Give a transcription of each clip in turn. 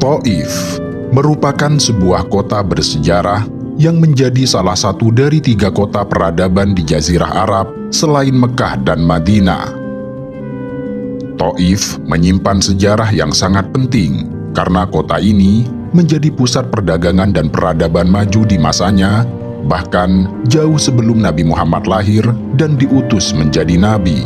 Thaif merupakan sebuah kota bersejarah yang menjadi salah satu dari 3 kota peradaban di Jazirah Arab selain Mekah dan Madinah. Thaif menyimpan sejarah yang sangat penting karena kota ini menjadi pusat perdagangan dan peradaban maju di masanya, bahkan jauh sebelum Nabi Muhammad lahir dan diutus menjadi nabi.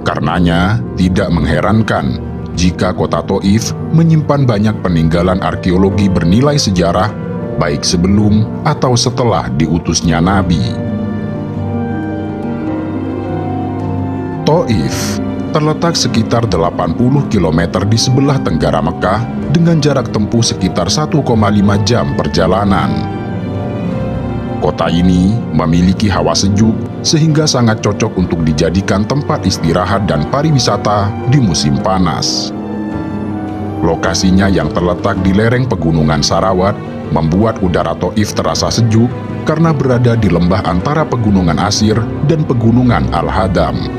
Karenanya, tidak mengherankan jika kota Thaif menyimpan banyak peninggalan arkeologi bernilai sejarah, baik sebelum atau setelah diutusnya Nabi. Thaif terletak sekitar 80 km di sebelah tenggara Mekah dengan jarak tempuh sekitar 1,5 jam perjalanan. Kota ini memiliki hawa sejuk sehingga sangat cocok untuk dijadikan tempat istirahat dan pariwisata di musim panas. Lokasinya yang terletak di lereng pegunungan Sarawat membuat udara Thaif terasa sejuk karena berada di lembah antara pegunungan Asir dan pegunungan Al-Hadam.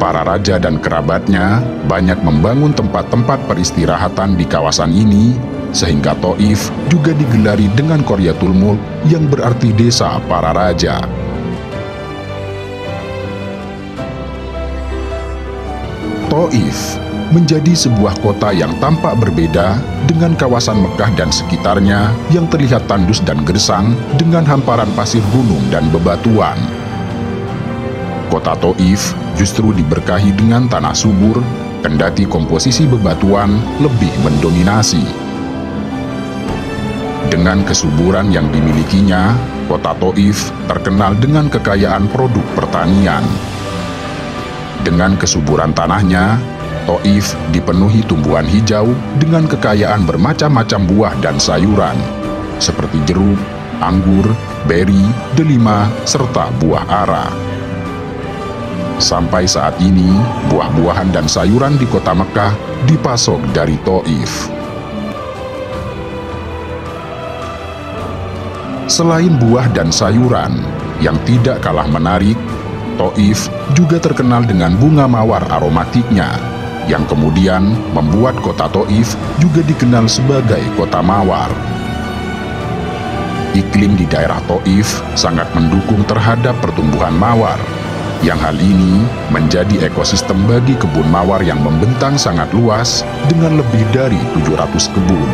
Para raja dan kerabatnya banyak membangun tempat-tempat peristirahatan di kawasan ini, sehingga Thaif juga digelari dengan Qaryatul Mulk yang berarti desa para raja. Thaif menjadi sebuah kota yang tampak berbeda dengan kawasan Mekah dan sekitarnya yang terlihat tandus dan gersang dengan hamparan pasir gunung dan bebatuan. Kota Thaif justru diberkahi dengan tanah subur, kendati komposisi bebatuan lebih mendominasi. Dengan kesuburan yang dimilikinya, kota Thaif terkenal dengan kekayaan produk pertanian. Dengan kesuburan tanahnya, Thaif dipenuhi tumbuhan hijau dengan kekayaan bermacam-macam buah dan sayuran, seperti jeruk, anggur, beri, delima, serta buah ara. Sampai saat ini, buah-buahan dan sayuran di kota Mekah dipasok dari Thaif. Selain buah dan sayuran yang tidak kalah menarik, Thaif juga terkenal dengan bunga mawar aromatiknya, yang kemudian membuat kota Thaif juga dikenal sebagai kota mawar. Iklim di daerah Thaif sangat mendukung terhadap pertumbuhan mawar, yang hal ini menjadi ekosistem bagi kebun mawar yang membentang sangat luas dengan lebih dari 700 kebun.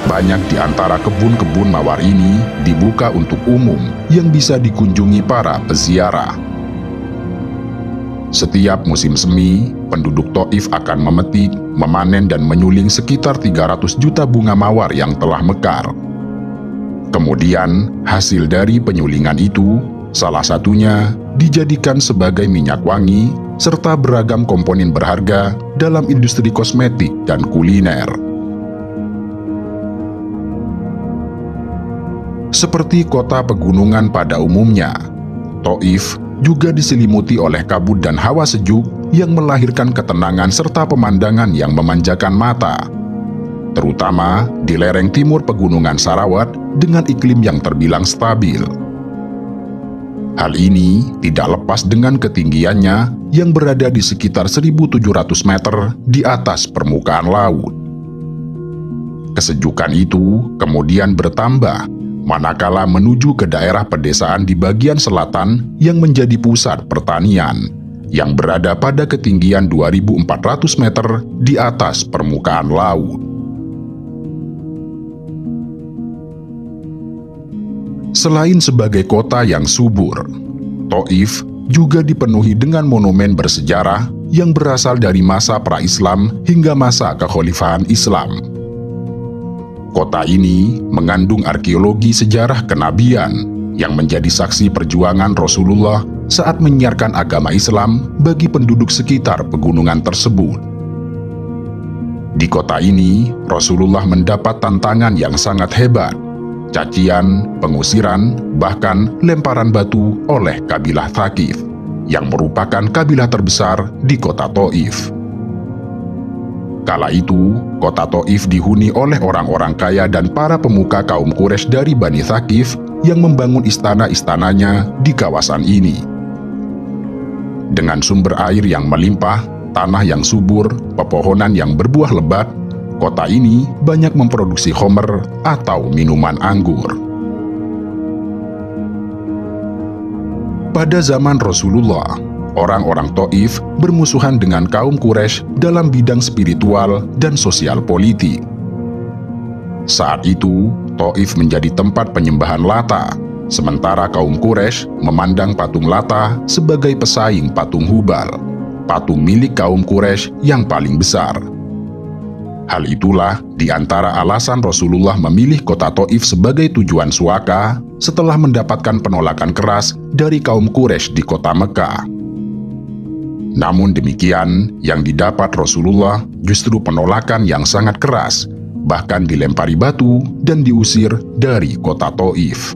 Banyak di antara kebun-kebun mawar ini dibuka untuk umum yang bisa dikunjungi para peziarah. Setiap musim semi, penduduk Thaif akan memetik, memanen dan menyuling sekitar 300 juta bunga mawar yang telah mekar. Kemudian, hasil dari penyulingan itu, salah satunya dijadikan sebagai minyak wangi, serta beragam komponen berharga dalam industri kosmetik dan kuliner. Seperti kota pegunungan pada umumnya, Thaif juga diselimuti oleh kabut dan hawa sejuk yang melahirkan ketenangan serta pemandangan yang memanjakan mata, terutama di lereng timur pegunungan Sarawat dengan iklim yang terbilang stabil. Hal ini tidak lepas dengan ketinggiannya yang berada di sekitar 1.700 meter di atas permukaan laut. Kesejukan itu kemudian bertambah manakala menuju ke daerah pedesaan di bagian selatan yang menjadi pusat pertanian, yang berada pada ketinggian 2.400 meter di atas permukaan laut. Selain sebagai kota yang subur, Thaif juga dipenuhi dengan monumen bersejarah yang berasal dari masa pra-Islam hingga masa kekhalifahan Islam. Kota ini mengandung arkeologi sejarah kenabian yang menjadi saksi perjuangan Rasulullah saat menyiarkan agama Islam bagi penduduk sekitar pegunungan tersebut. Di kota ini, Rasulullah mendapat tantangan yang sangat hebat, cacian, pengusiran, bahkan lemparan batu oleh kabilah Thaqif, yang merupakan kabilah terbesar di kota Thaif. Kala itu, kota Thaif dihuni oleh orang-orang kaya dan para pemuka kaum Quraisy dari Bani Thaqif yang membangun istana-istananya di kawasan ini. Dengan sumber air yang melimpah, tanah yang subur, pepohonan yang berbuah lebat, kota ini banyak memproduksi khamr atau minuman anggur. Pada zaman Rasulullah, orang-orang Taif bermusuhan dengan kaum Quraisy dalam bidang spiritual dan sosial politik. Saat itu, Taif menjadi tempat penyembahan Lata, sementara kaum Quraisy memandang patung Lata sebagai pesaing patung Hubal, patung milik kaum Quraisy yang paling besar. Hal itulah di antara alasan Rasulullah memilih kota Taif sebagai tujuan suaka setelah mendapatkan penolakan keras dari kaum Quraisy di kota Mekah. Namun demikian, yang didapat Rasulullah justru penolakan yang sangat keras, bahkan dilempari batu dan diusir dari kota Taif.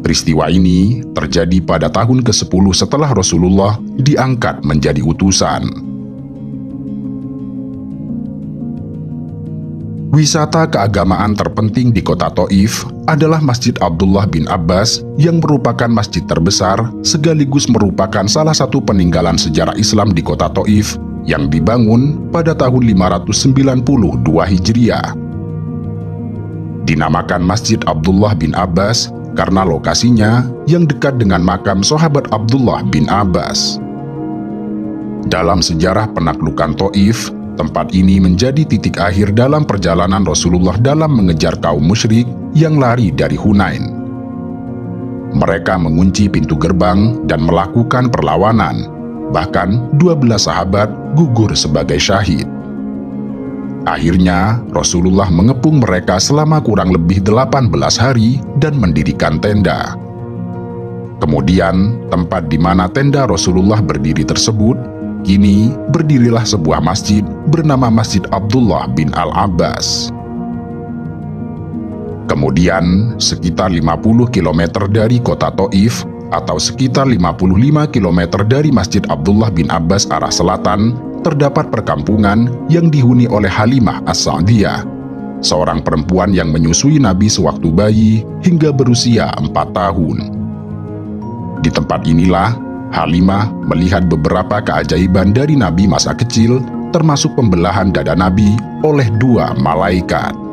Peristiwa ini terjadi pada tahun ke-10 setelah Rasulullah diangkat menjadi utusan. Wisata keagamaan terpenting di kota Taif adalah Masjid Abdullah bin Abbas yang merupakan masjid terbesar sekaligus merupakan salah satu peninggalan sejarah Islam di kota Taif yang dibangun pada tahun 592 Hijriah. Dinamakan Masjid Abdullah bin Abbas karena lokasinya yang dekat dengan makam sahabat Abdullah bin Abbas. Dalam sejarah penaklukan Taif, tempat ini menjadi titik akhir dalam perjalanan Rasulullah dalam mengejar kaum musyrik yang lari dari Hunain. Mereka mengunci pintu gerbang dan melakukan perlawanan. Bahkan 12 sahabat gugur sebagai syahid. Akhirnya, Rasulullah mengepung mereka selama kurang lebih 18 hari dan mendirikan tenda. Kemudian, tempat di mana tenda Rasulullah berdiri tersebut, kini berdirilah sebuah masjid bernama Masjid Abdullah bin Al-Abbas. Kemudian, sekitar 50 km dari kota Taif atau sekitar 55 km dari Masjid Abdullah bin Abbas arah selatan, terdapat perkampungan yang dihuni oleh Halimah As-Sa'diyah, seorang perempuan yang menyusui Nabi sewaktu bayi hingga berusia 4 tahun. Di tempat inilah Halimah melihat beberapa keajaiban dari Nabi masa kecil, termasuk pembelahan dada Nabi oleh 2 malaikat.